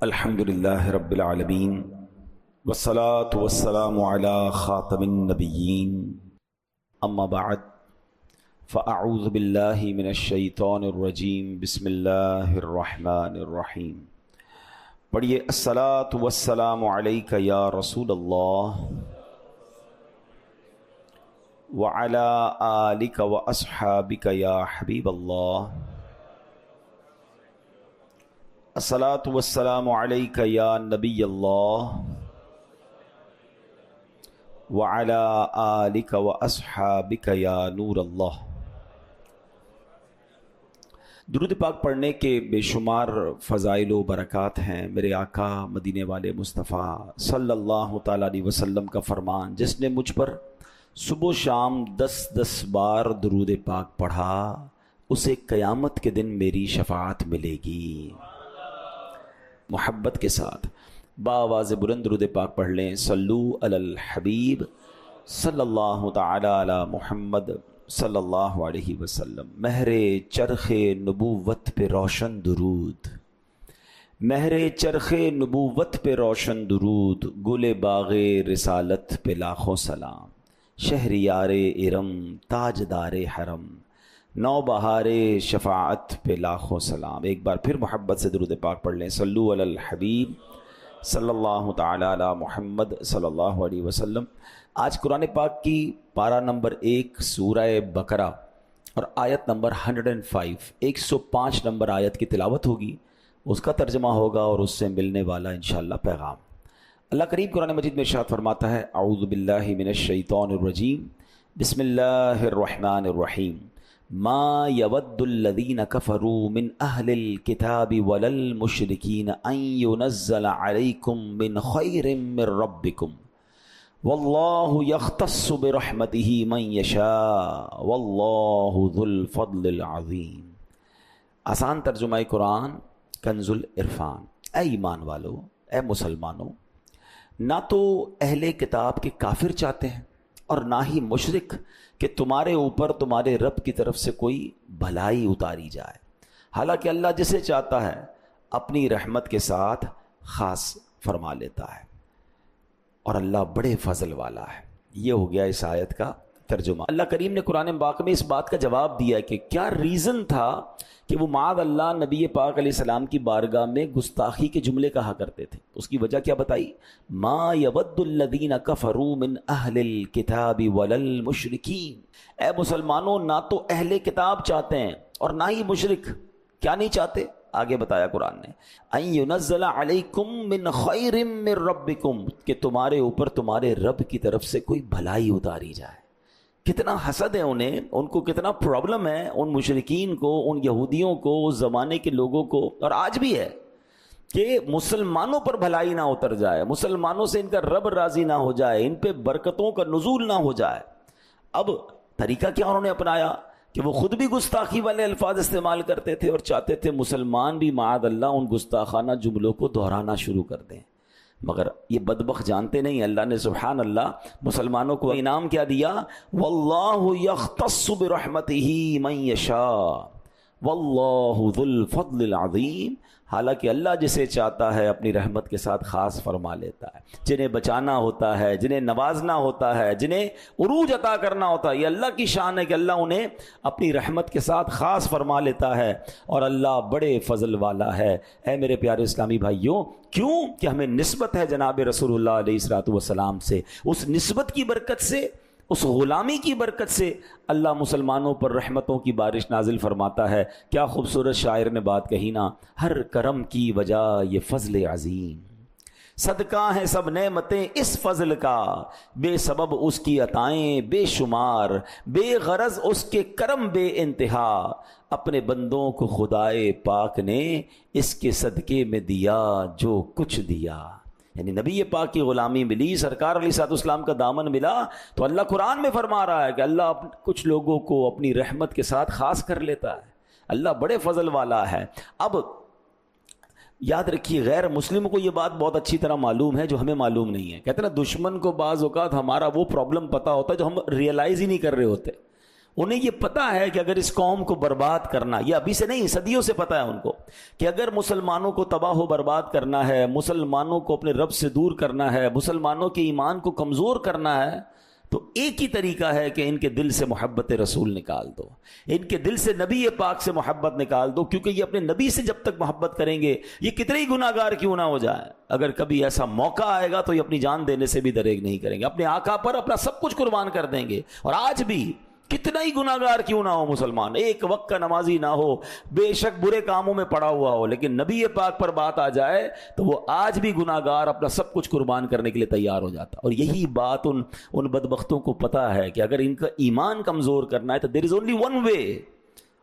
الحمد للہ رب العالمین والصلاة والسلام علی خاتم النبیین اما بعد فاعوذ باللہ من الشیطان الرجیم بسم اللہ الرحمن الرحیم۔ پڑھیے الصلاة والسلام علیک یا رسول اللہ وعلی آلک واصحابک یا حبیب اللہ۔ الصلاۃ والسلام علیک یا نبی اللہ وعلی آلک واصحابک یا نور اللہ۔ درود پاک پڑھنے کے بے شمار فضائل و برکات ہیں۔ میرے آقا مدینے والے مصطفیٰ صلی اللہ تعالیٰ علیہ وسلم کا فرمان، جس نے مجھ پر صبح و شام 10 بار درود پاک پڑھا اسے قیامت کے دن میری شفاعت ملے گی۔ محبت کے ساتھ بآواز بلند درود پاک پڑھ لیں۔ صلو علی الحبیب صلی اللہ تعالی علی محمد صلی اللہ علیہ وسلم۔ مہر چرخ نبوت پہ روشن درود، مہر چرخ نبوت پہ روشن درود، گل باغ رسالت پہ لاکھوں سلام، شہریار ارم تاجدار حرم، نو بہار شفاعت پہ لاکھوں سلام۔ ایک بار پھر محبت سے درود پاک پڑھ لیں۔ صلو علی الحبیب صلی اللہ تعالی علی محمد صلی اللہ علیہ وسلم۔ آج قرآن پاک کی پارہ نمبر 1 سورہ بقرہ اور آیت نمبر 105 105 نمبر آیت کی تلاوت ہوگی، اس کا ترجمہ ہوگا اور اس سے ملنے والا انشاءاللہ پیغام۔ اللہ کریم قرآن مجید میں ارشاد فرماتا ہے، اعوذ باللہ من الشیطان الرجیم، بسم اللہ الرحمن الرحیم۔ ما يود الذين كفروا من أهل الكتاب ولا المشركين أن ينزل عليكم من خير من ربكم والله يختص برحمته من يشاء والله ذو الفضل العظيم۔ آسان ترجمہ قرآن کنز العرفان۔ اے ایمان والو، اے مسلمانوں، نہ تو اہل کتاب کے کافر چاہتے ہیں اور نہ ہی مشرک کہ تمہارے اوپر تمہارے رب کی طرف سے کوئی بھلائی اتاری جائے، حالانکہ اللہ جسے چاہتا ہے اپنی رحمت کے ساتھ خاص فرما لیتا ہے، اور اللہ بڑے فضل والا ہے۔ یہ ہو گیا اس آیت کا ترجمہ۔ اللہ کریم نے قرآن پاک میں اس بات کا جواب دیا کہ کیا ریزن تھا کہ وہ معاذ اللہ نبی پاک علیہ السلام کی بارگاہ میں گستاخی کے جملے کہا کرتے تھے۔ اس کی وجہ کیا بتائی؟ ما یود الذین کفروا من اہل الکتاب ولا المشرکین۔ اے مسلمانوں، نہ تو اہل کتاب چاہتے ہیں اور نہ ہی مشرک۔ کیا نہیں چاہتے؟ آگے بتایا قرآن نے، ان ینزل علیکم من خیر من ربکم، کہ تمہارے اوپر تمہارے رب کی طرف سے کوئی بھلائی اتاری جائے۔ کتنا حسد ہے انہیں، ان کو کتنا پرابلم ہے ان مشرکین کو، ان یہودیوں کو، اس زمانے کے لوگوں کو، اور آج بھی ہے، کہ مسلمانوں پر بھلائی نہ اتر جائے، مسلمانوں سے ان کا رب راضی نہ ہو جائے، ان پہ برکتوں کا نزول نہ ہو جائے۔ اب طریقہ کیا انہوں نے اپنایا کہ وہ خود بھی گستاخی والے الفاظ استعمال کرتے تھے اور چاہتے تھے مسلمان بھی معاذ اللہ ان گستاخانہ جملوں کو دہرانا شروع کر دیں، مگر یہ بدبخت جانتے نہیں۔ اللہ نے سبحان اللہ مسلمانوں کو انعام کیا دیا، واللہ یختص برحمتہ من یشاء واللہ ذو الفضل العظیم۔ حالانکہ اللہ جسے چاہتا ہے اپنی رحمت کے ساتھ خاص فرما لیتا ہے۔ جنہیں بچانا ہوتا ہے، جنہیں نوازنا ہوتا ہے، جنہیں عروج عطا کرنا ہوتا ہے، یہ اللہ کی شان ہے کہ اللہ انہیں اپنی رحمت کے ساتھ خاص فرما لیتا ہے، اور اللہ بڑے فضل والا ہے۔ اے میرے پیارے اسلامی بھائیوں، کیوں کہ ہمیں نسبت ہے جناب رسول اللہ علیہ الصلوۃ والسلام سے، اس نسبت کی برکت سے، اس غلامی کی برکت سے اللہ مسلمانوں پر رحمتوں کی بارش نازل فرماتا ہے۔ کیا خوبصورت شاعر نے بات کہی نا، ہر کرم کی وجہ یہ فضل عظیم، صدقہ ہیں سب نعمتیں اس فضل کا، بے سبب اس کی عطائیں بے شمار، بے غرض اس کے کرم بے انتہا، اپنے بندوں کو خدائے پاک نے اس کے صدقے میں دیا جو کچھ دیا۔ یعنی نبی پاک کی غلامی ملی، سرکار علیہ الصلوۃ والسلام کا دامن ملا، تو اللہ قرآن میں فرما رہا ہے کہ اللہ کچھ لوگوں کو اپنی رحمت کے ساتھ خاص کر لیتا ہے۔ اللہ بڑے فضل والا ہے۔ اب یاد رکھیے، غیر مسلم کو یہ بات بہت اچھی طرح معلوم ہے جو ہمیں معلوم نہیں ہے۔ کہتے ہیں نا، دشمن کو بعض اوقات ہمارا وہ پرابلم پتہ ہوتا ہے جو ہم ریئلائز ہی نہیں کر رہے ہوتے۔ انہیں یہ پتا ہے کہ اگر اس قوم کو برباد کرنا، یہ ابھی سے نہیں، صدیوں سے پتا ہے ان کو، کہ اگر مسلمانوں کو تباہ و برباد کرنا ہے، مسلمانوں کو اپنے رب سے دور کرنا ہے، مسلمانوں کے ایمان کو کمزور کرنا ہے، تو ایک ہی طریقہ ہے کہ ان کے دل سے محبت رسول نکال دو، ان کے دل سے نبی پاک سے محبت نکال دو، کیونکہ یہ اپنے نبی سے جب تک محبت کریں گے، یہ کتنے ہی گناہ گار کیوں نہ ہو جائے، اگر کبھی ایسا موقع آئے گا تو یہ اپنی جان دینے سے بھی دریغ نہیں کریں گے، اپنے آقا پر اپنا سب کچھ قربان کر دیں گے۔ اور آج بھی کتنا ہی گناہ گار کیوں نہ ہو مسلمان، ایک وقت کا نمازی نہ ہو، بے شک برے کاموں میں پڑا ہوا ہو، لیکن نبی پاک پر بات آ جائے تو وہ آج بھی گناہ گار اپنا سب کچھ قربان کرنے کے لیے تیار ہو جاتا۔ اور یہی بات ان بدبختوں کو پتا ہے کہ اگر ان کا ایمان کمزور کرنا ہے تو دیر از اونلی ون وے۔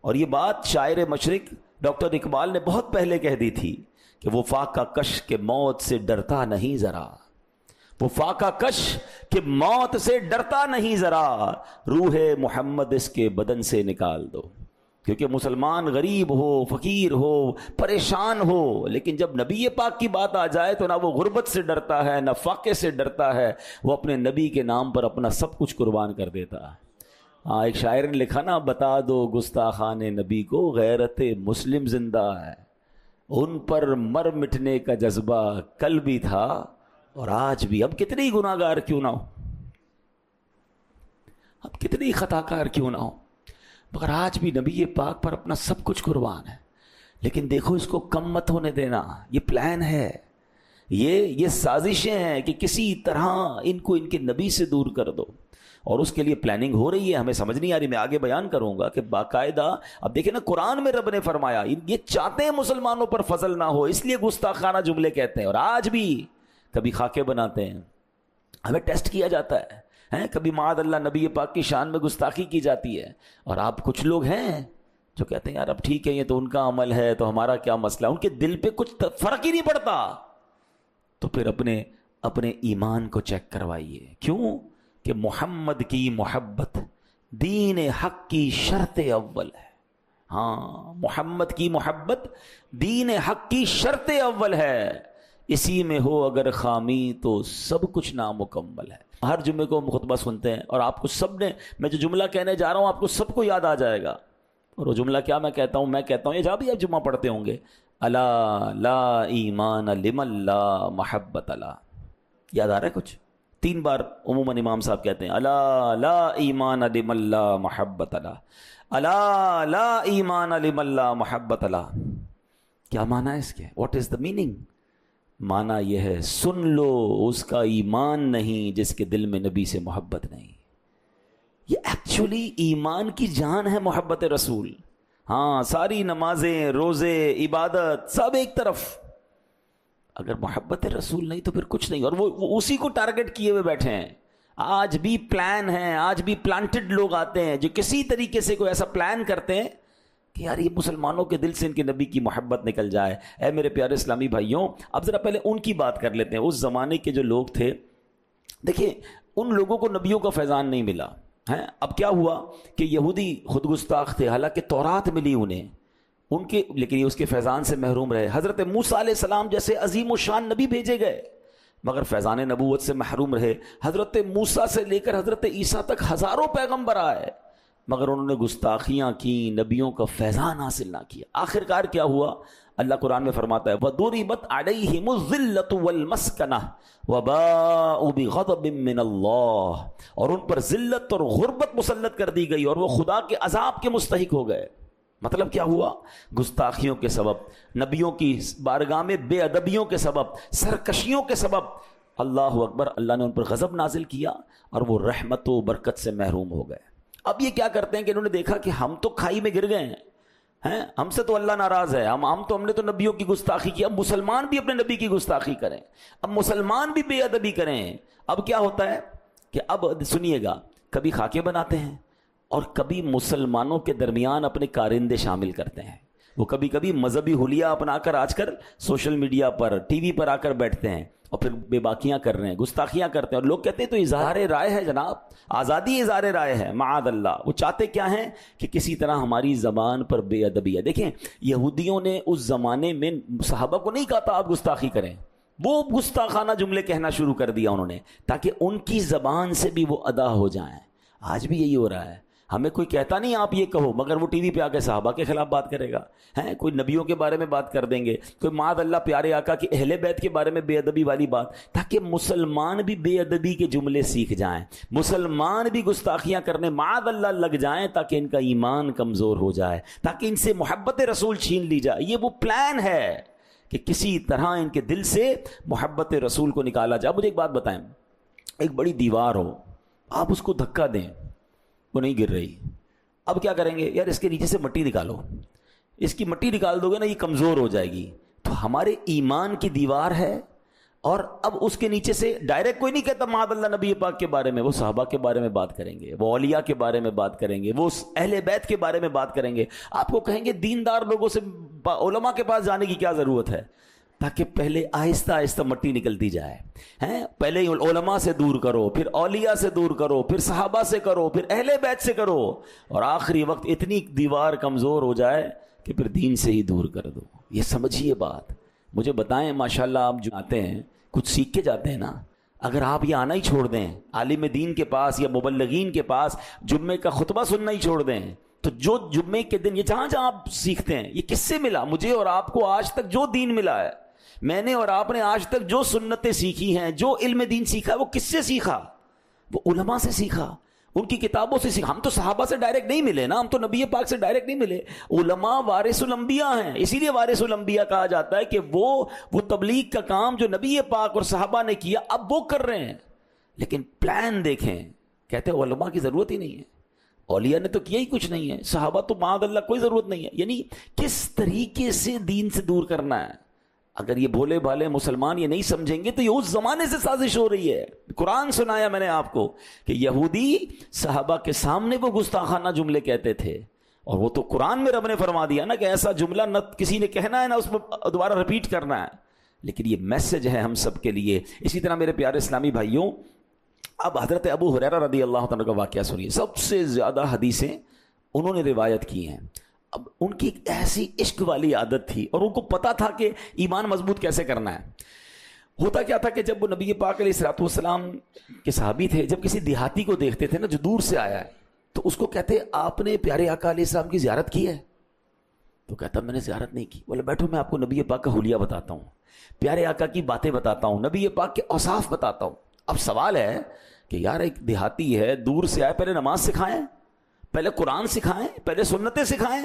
اور یہ بات شاعر مشرق ڈاکٹر اقبال نے بہت پہلے کہہ دی تھی کہ وہ فاقہ کش کے موت سے ڈرتا نہیں ذرا، وہ فاقہ کش کہ موت سے ڈرتا نہیں ذرا، روح محمد اس کے بدن سے نکال دو۔ کیونکہ مسلمان غریب ہو، فقیر ہو، پریشان ہو، لیکن جب نبی پاک کی بات آ جائے تو نہ وہ غربت سے ڈرتا ہے، نہ فاقے سے ڈرتا ہے، وہ اپنے نبی کے نام پر اپنا سب کچھ قربان کر دیتا ہے۔ ہاں، ایک شاعر نے لکھا نا، بتا دو گستاخان نبی کو غیرت مسلم زندہ ہے، ان پر مر مٹنے کا جذبہ کل بھی تھا اور آج بھی۔ اب کتنے ہی گناہ گار کیوں نہ ہو، اب کتنے ہی خطا کار کیوں نہ ہو، مگر آج بھی نبی پاک پر اپنا سب کچھ قربان ہے۔ لیکن دیکھو اس کو کم مت ہونے دینا، یہ پلان ہے، یہ سازشیں ہیں کہ کسی طرح ان کو ان کے نبی سے دور کر دو، اور اس کے لیے پلاننگ ہو رہی ہے، ہمیں سمجھ نہیں آ رہی۔ میں آگے بیان کروں گا کہ باقاعدہ اب دیکھیں نا، قرآن میں رب نے فرمایا یہ چاہتے ہیں مسلمانوں پر فضل نہ ہو، اس لیے گستاخانہ جملے کہتے ہیں، اور آج بھی کبھی خاکے بناتے ہیں، ہمیں ٹیسٹ کیا جاتا ہے، کبھی معاذ اللہ نبی پاک کی شان میں گستاخی کی جاتی ہے، اور آپ کچھ لوگ ہیں جو کہتے ہیں یار اب ٹھیک ہے، یہ تو ان کا عمل ہے تو ہمارا کیا مسئلہ، ان کے دل پہ کچھ فرق ہی نہیں پڑتا۔ تو پھر اپنے ایمان کو چیک کروائیے، کیوں کہ محمد کی محبت دین حق کی شرط اول ہے۔ ہاں، محمد کی محبت دین حق کی شرط اول ہے، اسی میں ہو اگر خامی تو سب کچھ نامکمل ہے۔ ہر جمعے کو ہم خطبہ سنتے ہیں، اور آپ کو سب نے، میں جو جملہ کہنے جا رہا ہوں آپ کو سب کو یاد آ جائے گا، اور وہ جملہ کیا میں کہتا ہوں یہ جہاں بھی آپ جمعہ پڑھتے ہوں گے، الا لا ایمان لمن لا محبت لا۔ یاد آ رہا ہے کچھ؟ 3 بار عموماً امام صاحب کہتے ہیں، الا لا ایمان لمن لا محبت لا، الا لا ایمان لمن لا محبت لا۔ کیا معنی ہے اس کے؟ What is the meaning? معنی یہ ہے، سن لو اس کا ایمان نہیں جس کے دل میں نبی سے محبت نہیں۔ یہ ایکچولی ایمان کی جان ہے محبت رسول۔ ہاں، ساری نمازیں، روزے، عبادت سب ایک طرف، اگر محبت رسول نہیں تو پھر کچھ نہیں، اور وہ اسی کو ٹارگٹ کیے ہوئے بیٹھے ہیں۔ آج بھی پلان ہیں، آج بھی پلانٹڈ لوگ آتے ہیں جو کسی طریقے سے کوئی ایسا پلان کرتے ہیں کہ یار یہ مسلمانوں کے دل سے ان کے نبی کی محبت نکل جائے۔ اے میرے پیارے اسلامی بھائیوں، اب ذرا پہلے ان کی بات کر لیتے ہیں۔ اس زمانے کے جو لوگ تھے، دیکھیں ان لوگوں کو نبیوں کا فیضان نہیں ملا ہے۔ اب کیا ہوا کہ یہودی خود گستاخ تھے، حالانکہ تورات ملی انہیں، لیکن یہ اس کے فیضان سے محروم رہے۔ حضرت موسیٰ علیہ السلام جیسے عظیم و شان نبی بھیجے گئے، مگر فیضان نبوت سے محروم رہے۔ حضرت موسیٰ سے لے کر حضرت عیسیٰ تک ہزاروں پیغمبر آئے، مگر انہوں نے گستاخیاں کی، نبیوں کا فیضان حاصل نہ کیا۔ آخرکار کیا ہوا؟ اللہ قرآن میں فرماتا ہے، وَضُرِبَتْ عَلَيْهِمُ الذِّلَّةُ وَالْمَسْكَنَةُ وَبَاءُوا بِغَضَبٍ مِّنَ اللَّهِ، اور ان پر ذلت اور غربت مسلط کر دی گئی، اور وہ خدا کے عذاب کے مستحق ہو گئے۔ مطلب کیا ہوا؟ گستاخیوں کے سبب، نبیوں کی بارگاہ میں بے ادبیوں کے سبب، سرکشیوں کے سبب، اللہ اکبر، اللہ نے ان پر غضب نازل کیا اور وہ رحمت و برکت سے محروم ہو گئے۔ اب یہ کیا کرتے ہیں کہ انہوں نے دیکھا کہ ہم تو کھائی میں گر گئے ہیں، ہم سے تو اللہ ناراض ہے، ہم نے تو نبیوں کی گستاخی کی، اب مسلمان بھی اپنے نبی کی گستاخی کریں، اب مسلمان بھی بے ادبی کریں۔ اب کیا ہوتا ہے کہ اب سنیے گا، کبھی خاکے بناتے ہیں اور کبھی مسلمانوں کے درمیان اپنے کارندے شامل کرتے ہیں۔ وہ کبھی کبھی مذہبی حلیہ اپنا کر آج کل سوشل میڈیا پر، ٹی وی پر آ کر بیٹھتے ہیں اور پھر بے باکیاں کر رہے ہیں، گستاخیاں کرتے ہیں، اور لوگ کہتے ہیں تو اظہار رائے ہے جناب، آزادی اظہار رائے ہے، معاذ اللہ۔ وہ چاہتے کیا ہیں کہ کسی طرح ہماری زبان پر بے ادبی ہے۔ دیکھیں، یہودیوں نے اس زمانے میں صحابہ کو نہیں کہا تھا آپ گستاخی کریں، وہ گستاخانہ جملے کہنا شروع کر دیا انہوں نے، تاکہ ان کی زبان سے بھی وہ ادا ہو جائیں۔ آج بھی یہی ہو رہا ہے، ہمیں کوئی کہتا نہیں آپ یہ کہو، مگر وہ ٹی وی پہ آ کے صحابہ کے خلاف بات کرے گا، ہیں کوئی نبیوں کے بارے میں بات کر دیں گے، کوئی معاذ اللہ پیارے آقا کی اہل بیت کے بارے میں بے ادبی والی بات، تاکہ مسلمان بھی بے ادبی کے جملے سیکھ جائیں، مسلمان بھی گستاخیاں کرنے معاذ اللہ لگ جائیں، تاکہ ان کا ایمان کمزور ہو جائے، تاکہ ان سے محبت رسول چھین لی جائے۔ یہ وہ پلان ہے کہ کسی طرح ان کے دل سے محبت رسول کو نکالا جائے۔ مجھے ایک بات بتائیں، ایک بڑی دیوار ہو، آپ اس کو دھکا دیں، وہ نہیں گر رہی، اب کیا کریں گے؟ یار اس کے نیچے سے مٹی نکالو، اس کی مٹی نکال دو گے نا یہ کمزور ہو جائے گی۔ تو ہمارے ایمان کی دیوار ہے، اور اب اس کے نیچے سے ڈائریکٹ کوئی نہیں کہتا معاذ اللہ نبی پاک کے بارے میں، وہ صحابہ کے بارے میں بات کریں گے، وہ اولیاء کے بارے میں بات کریں گے، وہ اہل بیت کے بارے میں بات کریں گے۔ آپ کو کہیں گے دیندار لوگوں سے علماء کے پاس جانے کی کیا ضرورت ہے؟ تاکہ پہلے آہستہ آہستہ مٹی نکلتی جائے، ہیں پہلے علماء سے دور کرو، پھر اولیاء سے دور کرو، پھر صحابہ سے کرو، پھر اہل بیت سے کرو، اور آخری وقت اتنی دیوار کمزور ہو جائے کہ پھر دین سے ہی دور کر دو۔ یہ سمجھیے بات۔ مجھے بتائیں، ماشاءاللہ آپ جو آتے ہیں کچھ سیکھ کے جاتے ہیں نا، اگر آپ یہ آنا ہی چھوڑ دیں عالم دین کے پاس یا مبلغین کے پاس، جمعے کا خطبہ سننا ہی چھوڑ دیں، تو جو جمعے کے دن یہ جہاں جہاں آپ سیکھتے ہیں، یہ کس سے ملا؟ مجھے اور آپ کو آج تک جو دین ملا ہے، میں نے اور آپ نے آج تک جو سنتیں سیکھی ہیں، جو علم دین سیکھا ہے، وہ کس سے سیکھا؟ وہ علماء سے سیکھا، ان کی کتابوں سے سیکھا۔ ہم تو صحابہ سے ڈائریکٹ نہیں ملے نا، ہم تو نبی پاک سے ڈائریکٹ نہیں ملے۔ علماء وارث الانبیاء ہیں، اسی لیے وارث الانبیاء کہا جاتا ہے کہ وہ تبلیغ کا کام جو نبی پاک اور صحابہ نے کیا اب وہ کر رہے ہیں۔ لیکن پلان دیکھیں، کہتے ہیں علماء کی ضرورت ہی نہیں ہے، اولیاء نے تو کیا ہی کچھ نہیں ہے، صحابہ تو معاذ اللہ کوئی ضرورت نہیں ہے۔ یعنی کس طریقے سے دین سے دور کرنا ہے۔ اگر یہ بھولے بھالے مسلمان یہ نہیں سمجھیں گے تو یہ اس زمانے سے سازش ہو رہی ہے۔ قرآن سنایا میں نے آپ کو کہ یہودی صحابہ کے سامنے وہ گستاخانہ جملے کہتے تھے، اور وہ تو قرآن میں رب نے فرما دیا نا کہ ایسا جملہ نہ کسی نے کہنا ہے نہ اس میں دوبارہ رپیٹ کرنا ہے۔ لیکن یہ میسج ہے ہم سب کے لیے۔ اسی طرح میرے پیارے اسلامی بھائیوں، اب حضرت ابو ہریرہ رضی اللہ تعالیٰ کا واقعہ سنیے۔ سب سے زیادہ حدیثیں انہوں نے روایت کی ہیں۔ اب ان کی ایک ایسی عشق والی عادت تھی، اور ان کو پتا تھا کہ ایمان مضبوط کیسے کرنا ہے۔ ہوتا کیا تھا کہ جب وہ نبی پاک علیہ الصلوۃ والسلام کے صحابی تھے، جب کسی دیہاتی کو دیکھتے تھے نا جو دور سے آیا ہے، تو اس کو کہتے آپ نے پیارے آقا علیہ السلام کی زیارت کی ہے؟ تو کہتا میں نے زیارت نہیں کی۔ بولے بیٹھو میں آپ کو نبی پاک کا حلیہ بتاتا ہوں، پیارے آقا کی باتیں بتاتا ہوں، نبی پاک کے اوصاف بتاتا ہوں۔ اب سوال ہے کہ یار ایک دیہاتی ہے، دور سے آئے، پہلے نماز سکھائیں، پہلے قرآن سکھائیں، پہلے سنتیں سکھائیں؟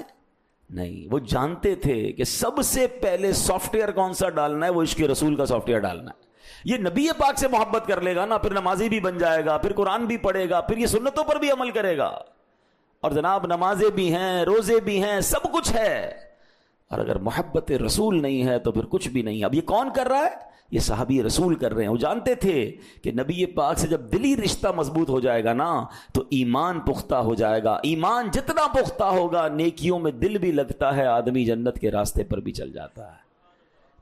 نہیں، وہ جانتے تھے کہ سب سے پہلے سافٹ ویئر کون سا ڈالنا ہے، وہ عشق رسول کا سافٹ ویئر ڈالنا ہے۔ یہ نبی پاک سے محبت کر لے گا نا، پھر نمازی بھی بن جائے گا، پھر قرآن بھی پڑھے گا، پھر یہ سنتوں پر بھی عمل کرے گا، اور جناب نمازیں بھی ہیں، روزے بھی ہیں، سب کچھ ہے۔ اور اگر محبت رسول نہیں ہے تو پھر کچھ بھی نہیں۔ اب یہ کون کر رہا ہے؟ یہ صحابی رسول کر رہے ہیں۔ وہ جانتے تھے کہ نبی پاک سے جب دلی رشتہ مضبوط ہو جائے گا نا تو ایمان پختہ ہو جائے گا۔ ایمان جتنا پختہ ہوگا، نیکیوں میں دل بھی لگتا ہے، آدمی جنت کے راستے پر بھی چل جاتا ہے۔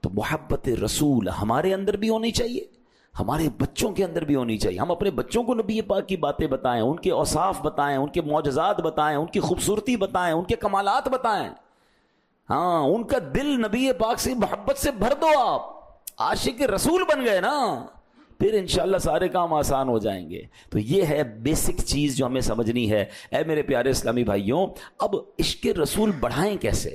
تو محبت رسول ہمارے اندر بھی ہونی چاہیے، ہمارے بچوں کے اندر بھی ہونی چاہیے۔ ہم اپنے بچوں کو نبی پاک کی باتیں بتائیں، ان کے اوصاف بتائیں، ان کے معجزات بتائیں، ان کی خوبصورتی بتائیں، ان کے کمالات بتائیں۔ ہاں، ان کا دل نبی پاک سے محبت سے بھر دو۔ آپ عاشق رسول بن گئے نا، پھر انشاءاللہ سارے کام آسان ہو جائیں گے۔ تو یہ ہے بیسک چیز جو ہمیں سمجھنی ہے۔ اے میرے پیارے اسلامی بھائیوں، اب عشق رسول بڑھائیں کیسے؟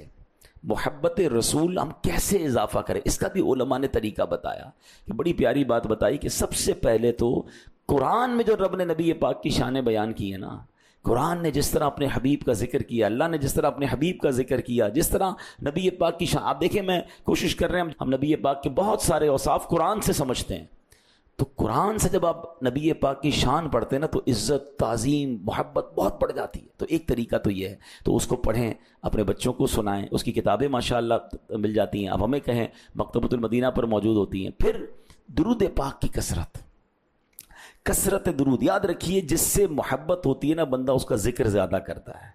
محبت رسول ہم کیسے اضافہ کریں؟ اس کا بھی علماء نے طریقہ بتایا، کہ بڑی پیاری بات بتائی کہ سب سے پہلے تو قرآن میں جو رب نے نبی پاک کی شانیں بیان کی ہیں نا، قرآن نے جس طرح اپنے حبیب کا ذکر کیا، اللہ نے جس طرح اپنے حبیب کا ذکر کیا، جس طرح نبی پاک کی شان، آپ دیکھیں میں کوشش کر رہے ہیں ہم نبی پاک کے بہت سارے اوصاف قرآن سے سمجھتے ہیں، تو قرآن سے جب آپ نبی پاک کی شان پڑھتے ہیں نا تو عزت، تعظیم، محبت بہت بڑھ جاتی ہے۔ تو ایک طریقہ تو یہ ہے، تو اس کو پڑھیں، اپنے بچوں کو سنائیں، اس کی کتابیں ماشاءاللہ مل جاتی ہیں، اب ہمیں کہیں مکتبۃ المدینہ پر موجود ہوتی ہیں۔ پھر درود پاک کی کثرت درود، یاد رکھیے جس سے محبت ہوتی ہے نا بندہ اس کا ذکر زیادہ کرتا ہے۔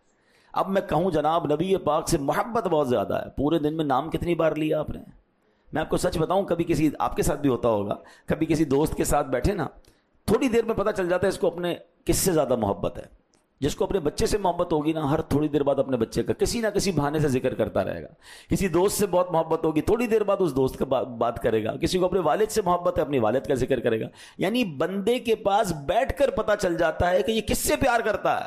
اب میں کہوں جناب نبی پاک سے محبت بہت زیادہ ہے، پورے دن میں نام کتنی بار لیا آپ نے؟ میں آپ کو سچ بتاؤں، کبھی کسی آپ کے ساتھ بھی ہوتا ہوگا، کبھی کسی دوست کے ساتھ بیٹھے نا، تھوڑی دیر میں پتہ چل جاتا ہے اس کو اپنے کس سے زیادہ محبت ہے۔ جس کو اپنے بچے سے محبت ہوگی نا، ہر تھوڑی دیر بعد اپنے بچے کا کسی نہ کسی بہانے سے ذکر کرتا رہے گا۔ کسی دوست سے بہت محبت ہوگی، تھوڑی دیر بعد اس دوست کا بات کرے گا۔ کسی کو اپنے والد سے محبت ہے، اپنی والد کا ذکر کرے گا۔ یعنی بندے کے پاس بیٹھ کر پتہ چل جاتا ہے کہ یہ کس سے پیار کرتا ہے۔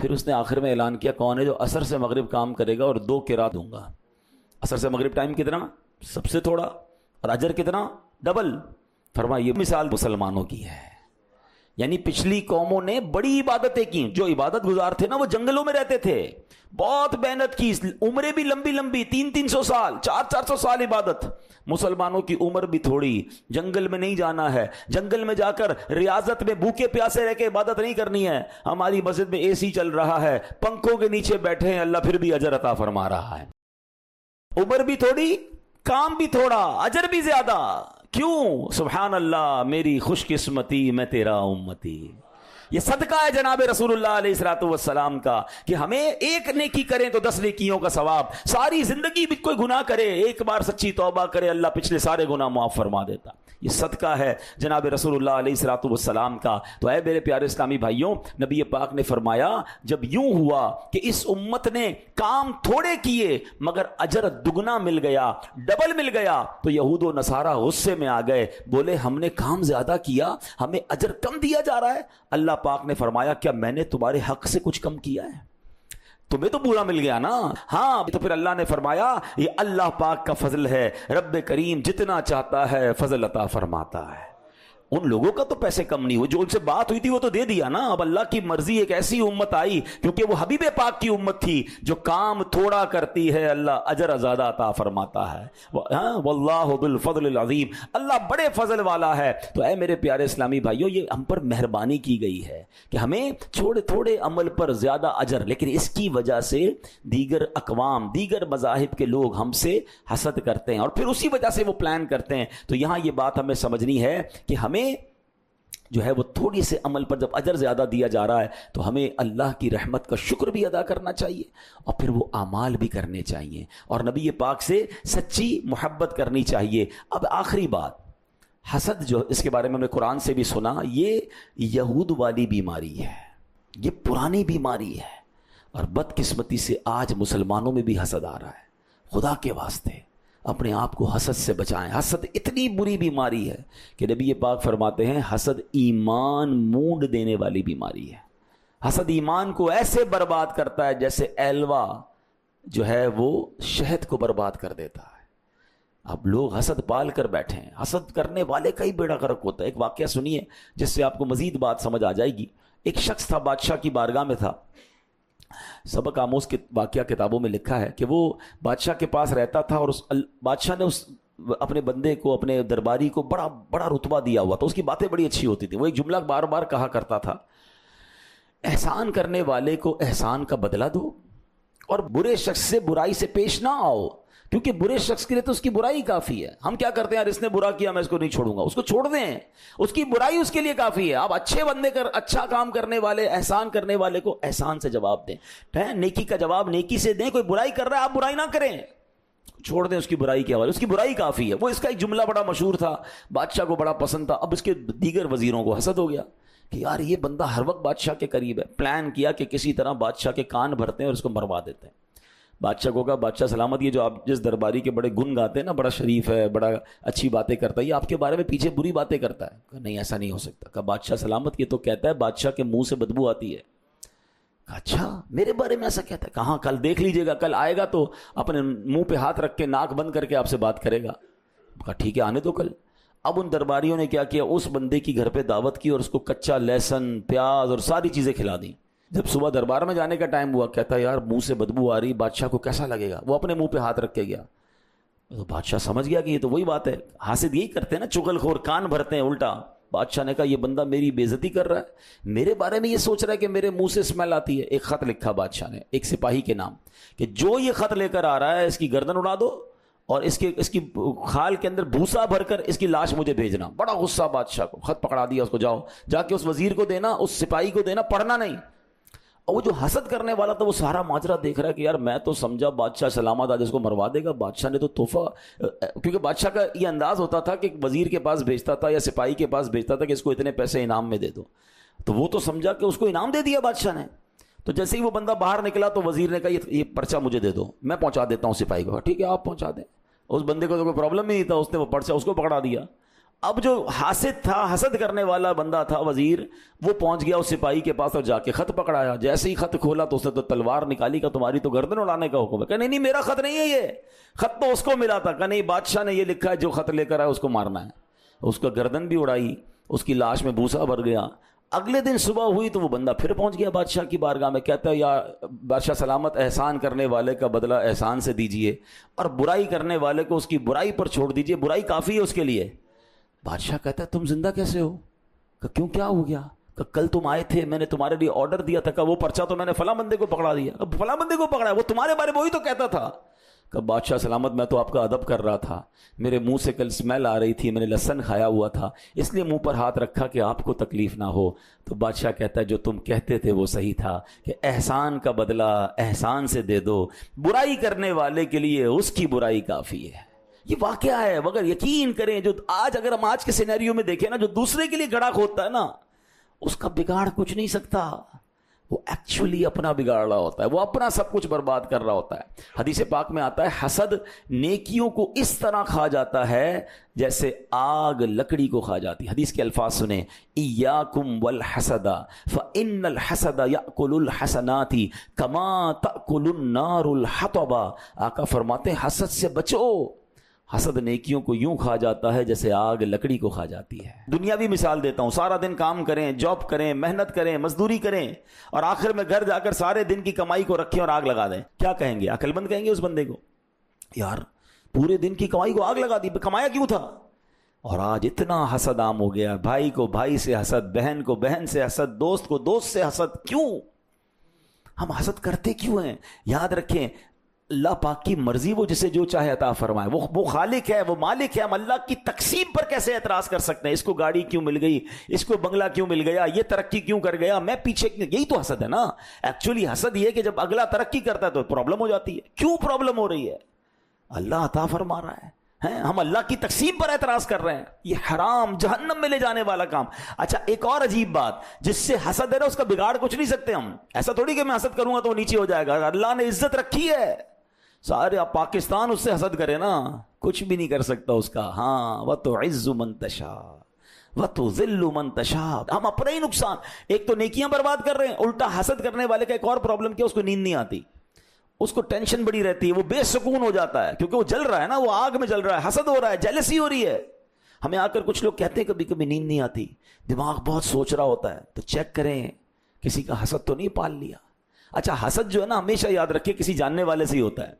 پھر اس نے آخر میں اعلان کیا کون ہے جو عصر سے مغرب کام کرے گا اور 2 قرات دوں گا. عصر سے مغرب ٹائم کتنا؟ سب سے تھوڑا. اور اجر کتنا؟ ڈبل. فرمایا یہ مثال مسلمانوں کی ہے. یعنی پچھلی قوموں نے بڑی عبادتیں کی. جو عبادت گزار تھے نا وہ جنگلوں میں رہتے تھے, بہت محنت کی, عمریں بھی لمبی لمبی, 300 سال 400 سال عبادت. مسلمانوں کی عمر بھی تھوڑی, جنگل میں نہیں جانا ہے, جنگل میں جا کر ریاضت میں بھوکے پیاسے رہ کے عبادت نہیں کرنی ہے. ہماری مسجد میں اے سی چل رہا ہے, پنکھوں کے نیچے بیٹھے ہیں, اللہ پھر بھی اجر عطا فرما رہا ہے. عمر بھی تھوڑی, کام بھی تھوڑا, اجر بھی زیادہ. کیوں؟ سبحان اللہ, میری خوش قسمتی میں تیرا امتی. یہ صدقہ ہے جناب رسول اللہ علیہ الصلوۃ والسلام کا کہ ہمیں ایک نیکی کریں تو 10 نیکیوں کا ثواب. ساری زندگی بھی کوئی گناہ کرے, ایک بار سچی توبہ کرے, اللہ پچھلے سارے گناہ معاف فرما دیتا. یہ صدقہ ہے جناب رسول اللہ علیہ الصلوۃ والسلام کا. تو اے میرے پیارے اسلامی بھائیوں, نبی پاک نے فرمایا جب یوں ہوا کہ اس امت نے کام تھوڑے کیے مگر اجر دگنا مل گیا, ڈبل مل گیا, تو یہود و نصارہ غصے میں آ گئے, بولے ہم نے کام زیادہ کیا, ہمیں اجر کم دیا جا رہا ہے. اللہ پاک نے فرمایا کیا میں نے تمہارے حق سے کچھ کم کیا ہے؟ تمہیں تو پورا مل گیا نا. ہاں, تو پھر اللہ نے فرمایا یہ اللہ پاک کا فضل ہے, رب کریم جتنا چاہتا ہے فضل عطا فرماتا ہے. ان لوگوں کا تو پیسے کم نہیں ہوئے, جو ان سے بات ہوئی تھی وہ تو دے دیا نا. اب اللہ کی مرضی, ایک ایسی امت آئی کیونکہ وہ حبیب پاک کی امت تھی جو کام تھوڑا کرتی ہے, اللہ اجر زیادہ عطا فرماتا ہے. واللہ ذو الفضل العظیم, اللہ بڑے فضل والا ہے. تو اے میرے پیارے اسلامی بھائیوں, یہ ہم پر مہربانی کی گئی ہے کہ ہمیں چھوڑے تھوڑے عمل پر زیادہ اجر, لیکن اس کی وجہ سے دیگر اقوام, دیگر مذاہب کے لوگ ہم سے حسد کرتے ہیں اور پھر اسی وجہ سے وہ پلان کرتے ہیں. تو یہاں یہ بات ہمیں سمجھنی ہے کہ ہمیں جو ہے وہ تھوڑی سے عمل پر جب اجر زیادہ دیا جا رہا ہے تو ہمیں اللہ کی رحمت کا شکر بھی ادا کرنا چاہیے اور پھر وہ اعمال بھی کرنے چاہیے اور نبی پاک سے سچی محبت کرنی چاہیے. اب آخری بات, حسد جو اس کے بارے میں ہم نے قرآن سے بھی سنا, یہ یہود والی بیماری ہے, یہ پرانی بیماری ہے اور بدقسمتی سے آج مسلمانوں میں بھی حسد آ رہا ہے. خدا کے واسطے اپنے آپ کو حسد سے بچائیں. حسد اتنی بری بیماری ہے کہ نبی پاک فرماتے ہیں حسد ایمان مونڈ دینے والی بیماری ہے. حسد ایمان کو ایسے برباد کرتا ہے جیسے ایلوا جو ہے وہ شہد کو برباد کر دیتا ہے. اب لوگ حسد پال کر بیٹھے ہیں, حسد کرنے والے کا ہی بیڑا غرق ہوتا ہے. ایک واقعہ سنیے جس سے آپ کو مزید بات سمجھ آ جائے گی. ایک شخص تھا, بادشاہ کی بارگاہ میں تھا. سبق آموز کے واقعہ کتابوں میں لکھا ہے کہ وہ بادشاہ کے پاس رہتا تھا اور بادشاہ نے اس اپنے بندے کو, اپنے درباری کو بڑا بڑا رتبہ دیا ہوا تھا. اس کی باتیں بڑی اچھی ہوتی تھیں. وہ ایک جملہ بار بار کہا کرتا تھا, احسان کرنے والے کو احسان کا بدلہ دو اور برے شخص سے برائی سے پیش نہ آؤ, کیونکہ برے شخص کے لیے تو اس کی برائی کافی ہے. ہم کیا کرتے ہیں, یار اس نے برا کیا میں اس کو نہیں چھوڑوں گا, اس کو چھوڑ دیں, اس کی برائی اس کے لیے کافی ہے. آپ اچھے بندے کر, اچھا کام کرنے والے, احسان کرنے والے کو احسان سے جواب دیں, نیکی کا جواب نیکی سے دیں. کوئی برائی کر رہا ہے آپ برائی نہ کریں, چھوڑ دیں اس کی برائی کے حوالے, اس کی برائی کافی ہے. وہ اس کا ایک جملہ بڑا مشہور تھا, بادشاہ کو بڑا پسند تھا. اب اس کے دیگر وزیروں کو حسد ہو گیا کہ یار یہ بندہ ہر وقت بادشاہ کے قریب ہے. پلان کیا کہ کسی طرح بادشاہ کے کان بھرتے ہیں اور اس کو مروا دیتے ہیں. بادشاہ کو کہا بادشاہ سلامت, یہ جو آپ جس درباری کے بڑے گن گاتے ہیں نا, بڑا شریف ہے, بڑا اچھی باتیں کرتا ہے, یہ آپ کے بارے میں پیچھے بری باتیں کرتا ہے. کہا نہیں ایسا نہیں ہو سکتا. کہا بادشاہ سلامت, یہ تو کہتا ہے بادشاہ کے منہ سے بدبو آتی ہے. کہا اچھا میرے بارے میں ایسا کہتا ہے. کہاں, کل دیکھ لیجیے گا, کل آئے گا تو اپنے منہ پہ ہاتھ رکھ کے ناک بند کر کے آپ سے بات کرے گا. کہا ٹھیک ہے آنے دو کل. اب ان درباریوں نے کیا کیا, اس بندے کی گھر پہ دعوت کی اور اس کو کچا لہسن, پیاز اور ساری چیزیں کھلا دیں. جب صبح دربار میں جانے کا ٹائم ہوا, کہتا ہے یار منہ سے بدبو آ رہی, بادشاہ کو کیسا لگے گا. وہ اپنے منہ پہ ہاتھ رکھ کے گیا. تو بادشاہ سمجھ گیا کہ یہ تو وہی بات ہے, حاسد یہی کرتے ہیں نا, چغل خور, کان بھرتے ہیں الٹا. بادشاہ نے کہا یہ بندہ میری بے عزتی کر رہا ہے, میرے بارے میں یہ سوچ رہا ہے کہ میرے منہ سے اسمیل آتی ہے. ایک خط لکھا بادشاہ نے ایک سپاہی کے نام کہ جو یہ خط لے کر آ رہا ہے اس کی گردن اڑا دو اور اس کی خال کے اندر بھوسا بھر کر اس کی لاش مجھے بھیجنا. بڑا غصہ بادشاہ کو, خط پکڑا دیا اس کو, جاؤ جا کے اس وزیر کو دینا, اس سپاہی کو دینا, پڑھنا نہیں. اور وہ جو حسد کرنے والا تھا وہ سارا ماجرا دیکھ رہا ہے کہ یار میں تو سمجھا بادشاہ سلامت آج اس کو مروا دے گا. بادشاہ نے تو تحفہ, کیونکہ بادشاہ کا یہ انداز ہوتا تھا کہ وزیر کے پاس بھیجتا تھا یا سپاہی کے پاس بھیجتا تھا کہ اس کو اتنے پیسے انعام میں دے دو, تو وہ تو سمجھا کہ اس کو انعام دے دیا بادشاہ نے. تو جیسے ہی وہ بندہ باہر نکلا تو وزیر نے کہا یہ پرچہ مجھے دے دو, میں پہنچا دیتا ہوں سپاہی کو. ٹھیک ہے آپ پہنچا دیں. اس بندے کو تو کوئی پرابلم ہی نہیں تھا, اس نے وہ پرچہ اس کو پکڑا دیا. اب جو حاسد تھا، حسد کرنے والا بندہ تھا وزیر، وہ پہنچ گیا اس سپاہی کے پاس اور جا کے خط پکڑایا. جیسے ہی خط کھولا تو اس نے تو تلوار نکالی، کہ تمہاری تو گردن اڑانے کا حکم ہے. کہ نہیں میرا خط نہیں ہے، یہ خط تو اس کو ملا تھا. کہ نہیں، بادشاہ نے یہ لکھا ہے جو خط لے کر آیا اس کو مارنا ہے. اس کا گردن بھی اڑائی، اس کی لاش میں بھوسا بھر گیا. اگلے دن صبح ہوئی تو وہ بندہ پھر پہنچ گیا بادشاہ کی بارگاہ میں. کہتا ہے یا بادشاہ سلامت، احسان کرنے والے کا بدلہ احسان سے دیجئے، اور برائی کرنے والے کو اس کی برائی پر چھوڑ دیجئے، برائی کافی ہے اس کے لیے. بادشاہ کہتا ہے تم زندہ کیسے ہو؟ کہ کیوں، کیا ہو گیا؟ کہ کل تم آئے تھے، میں نے تمہارے لیے آرڈر دیا تھا، کہ وہ پرچہ تو میں نے فلاں بندے کو پکڑا دیا. اب فلاں بندے کو پکڑا، وہ تمہارے بارے میں وہی تو کہتا تھا. کہ بادشاہ سلامت، میں تو آپ کا ادب کر رہا تھا، میرے منہ سے کل اسمیل آ رہی تھی، میں نے لہسن کھایا ہوا تھا، اس لیے منہ پر ہاتھ رکھا کہ آپ کو تکلیف نہ ہو. تو بادشاہ کہتا ہے جو تم کہتے تھے وہ صحیح تھا، کہ احسان کا بدلہ احسان سے دے دو، برائی کرنے والے کے لیے اس کی برائی کافی ہے. یہ واقعہ ہے. مگر یقین کریں، جو آج اگر ہم آج کے سینیریو میں دیکھیں نا، جو دوسرے کے لیے گڑا کھودتا ہے نا، اس کا بگاڑ کچھ نہیں سکتا. وہ ایکچولی اپنا بگاڑ رہا ہوتا ہے، وہ اپنا سب کچھ برباد کر رہا ہوتا ہے. حدیث پاک میں آتا ہے حسد نیکیوں کو اس طرح کھا جاتا ہے جیسے آگ لکڑی کو کھا جاتی. حدیث کے الفاظ سنیں، ایاکم والحسد فإن الحسد یأکل الحسنات کما تأکل النار الحطب. آقا فرماتے ہیں حسد سے بچو، حسد نیکیوں کو یوں کھا جاتا ہے جیسے آگ لکڑی کو کھا جاتی ہے. دنیاوی مثال دیتا ہوں، سارا دن کام کریں، جاب کریں، محنت کریں، مزدوری کریں، اور آخر میں گھر جا کر سارے دن کی کمائی کو رکھیں اور آگ لگا دیں. کیا کہیں گے؟ عقل مند کہیں گے اس بندے کو، یار پورے دن کی کمائی کو آگ لگا دی، کمایا کیوں تھا؟ اور آج اتنا حسد عام ہو گیا، بھائی کو بھائی سے حسد، بہن کو بہن سے حسد، دوست کو دوست سے حسد. کیوں ہم حسد کرتے کیوں ہیں؟ یاد رکھیں، اللہ پاک کی مرضی، وہ جسے جو چاہے عطا فرمائے، وہ خالق ہے، وہ مالک ہے. ہم اللہ کی تقسیم پر کیسے اعتراض کر سکتے ہیں؟ اس کو گاڑی کیوں مل گئی، اس کو بنگلہ کیوں مل گیا، یہ ترقی کیوں کر گیا، میں پیچھے کیوں؟ یہی تو حسد ہے نا. ایکچولی حسد یہ کہ جب اگلا ترقی کرتا ہے تو پرابلم ہو جاتی ہے. کیوں پرابلم ہو رہی ہے؟ اللہ عطا فرما رہا ہے، ہم اللہ کی تقسیم پر اعتراض کر رہے ہیں. یہ حرام، جہنم میں لے جانے والا کام. اچھا ایک اور عجیب بات، جس سے حسد ہے نا، اس کا بگاڑ کچھ نہیں سکتے ہم. ایسا تھوڑی کہ میں حسد کروں گا تو وہ نیچے ہو جائے گا. اللہ نے عزت رکھی ہے، سارے پاکستان اس سے حسد کرے نا، کچھ بھی نہیں کر سکتا اس کا. ہاں وَتُعِزُّ مَن تَشَاءُ وَتُذِلُّ مَن تَشَاءُ. ہم اپنا ہی نقصان، ایک تو نیکیاں برباد کر رہے ہیں، الٹا حسد کرنے والے کا ایک اور پرابلم کیا، اس کو نیند نہیں آتی، اس کو ٹینشن بڑی رہتی ہے، وہ بے سکون ہو جاتا ہے، کیونکہ وہ جل رہا ہے نا، وہ آگ میں جل رہا ہے، حسد ہو رہا ہے، جیلسی ہو رہی ہے. ہمیں آ کر کچھ لوگ کہتے ہیں کبھی کبھی نیند نہیں آتی، دماغ بہت سوچ رہا ہوتا ہے. تو چیک کریں کسی کا حسد تو نہیں پال لیا. اچھا حسد جو ہے نا، ہمیشہ یاد رکھیں کسی جاننے والے سے ہی ہوتا ہے.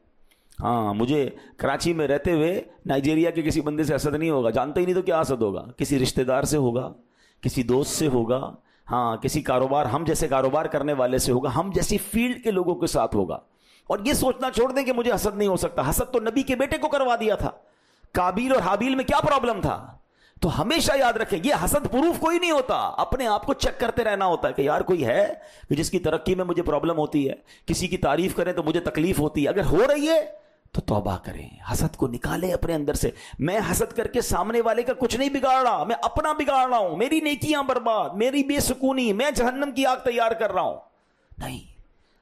ہاں مجھے کراچی میں رہتے ہوئے نائجیریا کے کسی بندے سے حسد نہیں ہوگا، جانتے ہی نہیں تو کیا حسد ہوگا؟ کسی رشتہ دار سے ہوگا، کسی دوست سے ہوگا، ہاں کسی کاروبار، ہم جیسے کاروبار کرنے والے سے ہوگا، ہم جیسی فیلڈ کے لوگوں کے ساتھ ہوگا. اور یہ سوچنا چھوڑ دیں کہ مجھے حسد نہیں ہو سکتا. حسد تو نبی کے بیٹے کو کروا دیا تھا. قابیل اور حابیل میں کیا پرابلم تھا؟ تو ہمیشہ یاد رکھیں یہ حسد پروف کوئی نہیں ہوتا، اپنے آپ کو چیک کرتے رہنا ہوتا ہے کہ یار کوئی ہے کہ جس کی ترقی میں مجھے پرابلم ہوتی ہے، کسی کی تعریف کریں تو مجھے تکلیف ہوتی ہے. اگر ہو رہی ہے تو توبہ کریں، حسد کو نکالیں اپنے اندر سے. میں حسد کر کے سامنے والے کا کچھ نہیں بگاڑ رہا، میں اپنا بگاڑ رہا ہوں، میری نیکیاں برباد، میری بے سکونی، میں جہنم کی آگ تیار کر رہا ہوں. نہیں،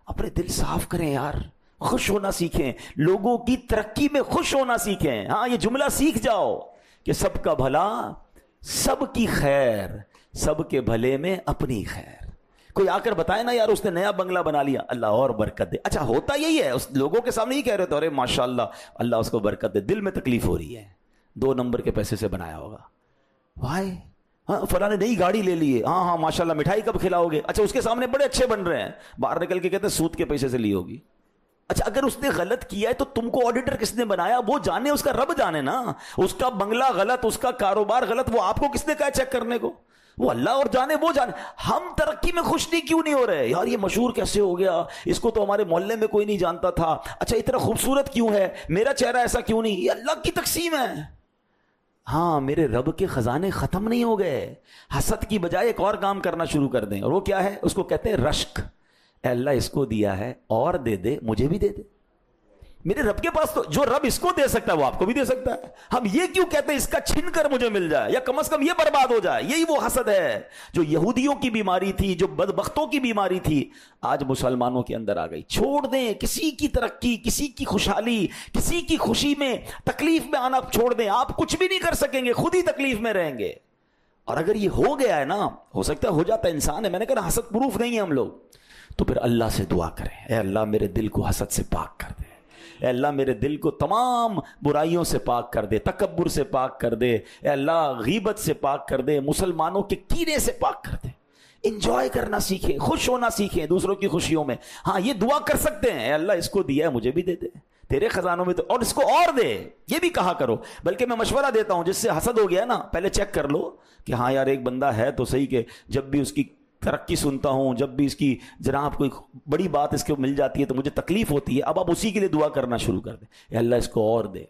اپنے دل صاف کریں یار، خوش ہونا سیکھیں، لوگوں کی ترقی میں خوش ہونا سیکھیں. ہاں یہ جملہ سیکھ جاؤ کہ سب کا بھلا، سب کی خیر، سب کے بھلے میں اپنی خیر. کوئی آ کر بتائے نا یار اس نے نیا بنگلہ بنا لیا، اللہ اور برکت دے. اچھا ہوتا یہی ہے، اس لوگوں کے سامنے ہی کہہ رہے تو ارے ماشاءاللہ اللہ اس کو برکت دے، دل میں تکلیف ہو رہی ہے، 2 نمبر کے پیسے سے بنایا ہوگا. بھائی ہاں فلاں نے نئی گاڑی لے لی ہے، ہاں ہاں ماشاءاللہ، مٹھائی کب کھلاؤ گے؟ اچھا اس کے سامنے بڑے اچھے بن رہے ہیں، باہر نکل کے کہتے ہیں سود کے پیسے سے لی ہوگی. اچھا اگر اس نے غلط کیا ہے تو تم کو آڈیٹر کس نے بنایا؟ وہ جانے، اس کا رب جانے نا. اس کا بنگلہ غلط، اس کا کاروبار غلط، وہ آپ کو کس نے کہا چیک کرنے کو؟ وہ اللہ اور جانے، وہ جانے. ہم ترقی میں خوش نہیں کیوں نہیں ہو رہے؟ یار یہ مشہور کیسے ہو گیا، اس کو تو ہمارے محلے میں کوئی نہیں جانتا تھا. اچھا اتنا خوبصورت کیوں ہے، میرا چہرہ ایسا کیوں نہیں؟ یہ اللہ کی تقسیم ہے. ہاں میرے رب کے خزانے ختم نہیں ہو گئے. حسد کی بجائے ایک اور کام کرنا شروع کر دیں، اور وہ کیا ہے؟ اس کو کہتے ہیں رشک. اے اللہ اس کو دیا ہے اور دے دے، مجھے بھی دے دے. میرے رب کے پاس تو جو رب اس کو دے سکتا ہے وہ آپ کو بھی دے سکتا ہے. ہم یہ کیوں کہتے ہیں اس کا چھن کر مجھے مل جائے یا کم از کم یہ برباد ہو جائے؟ یہی وہ حسد ہے جو یہودیوں کی بیماری تھی, جو بدبختوں کی بیماری تھی, آج مسلمانوں کے اندر آ گئی. چھوڑ دیں کسی کی ترقی, کسی کی خوشحالی, کسی کی خوشی میں تکلیف میں آنا چھوڑ دیں. آپ کچھ بھی نہیں کر سکیں گے, خود ہی تکلیف میں رہیں گے. اور اگر یہ ہو گیا ہے نا, ہو سکتا ہے ہو جاتا ہے, انسان ہے, میں نے کہا حسد پروف نہیں ہے ہم لوگ, تو پھر اللہ سے دعا کریں, اے اللہ میرے دل کو حسد سے پاک کر دے, اے اللہ میرے دل کو تمام برائیوں سے پاک کر دے, تکبر سے پاک کر دے, اے اللہ غیبت سے پاک کر دے, مسلمانوں کے کینے سے پاک کر دے. انجوائے کرنا سیکھیں, خوش ہونا سیکھیں دوسروں کی خوشیوں میں. ہاں یہ دعا کر سکتے ہیں, اے اللہ اس کو دیا ہے مجھے بھی دے دے, تیرے خزانوں میں تو, اور اس کو اور دے, یہ بھی کہا کرو. بلکہ میں مشورہ دیتا ہوں, جس سے حسد ہو گیا نا, پہلے چیک کر لو کہ ہاں یار ایک بندہ ہے تو صحیح, کہ جب بھی اس کی ترقی سنتا ہوں, جب بھی اس کی جناب کوئی بڑی بات اس کو مل جاتی ہے تو مجھے تکلیف ہوتی ہے. اب آپ اسی کے لیے دعا کرنا شروع کر دیں, اے اللہ اس کو اور دے.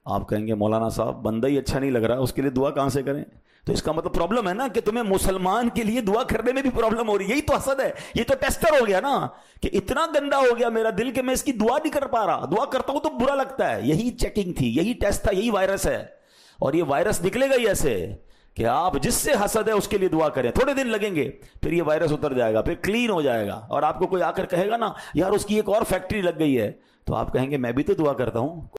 آپ کہیں گے مولانا صاحب بندہ ہی اچھا نہیں لگ رہا, اس کے لیے دعا کہاں سے کریں؟ تو اس کا مطلب پرابلم ہے نا کہ تمہیں مسلمان کے لیے دعا کرنے میں بھی پرابلم ہو رہی ہے. یہی تو حسد ہے, یہ تو ٹیسٹر ہو گیا نا, کہ اتنا گندا ہو گیا میرا دل کہ میں اس کی دعا نہیں کر پا رہا, دعا کرتا ہوں تو برا لگتا ہے. یہی چیکنگ تھی, یہی ٹیسٹ تھا, یہی وائرس ہے. اور یہ وائرس نکلے گا ہی ایسے کہ آپ جس سے حسد ہے اس کے لیے دعا کریں, تھوڑے دن لگیں گے, پھر یہ وائرس اتر جائے گا, پھر کلین ہو جائے گا. اور آپ کو کوئی آ کر کہے گا نا یار اس کی ایک اور فیکٹری لگ گئی ہے, تو آپ کہیں گے میں بھی تو دعا کرتا ہوں.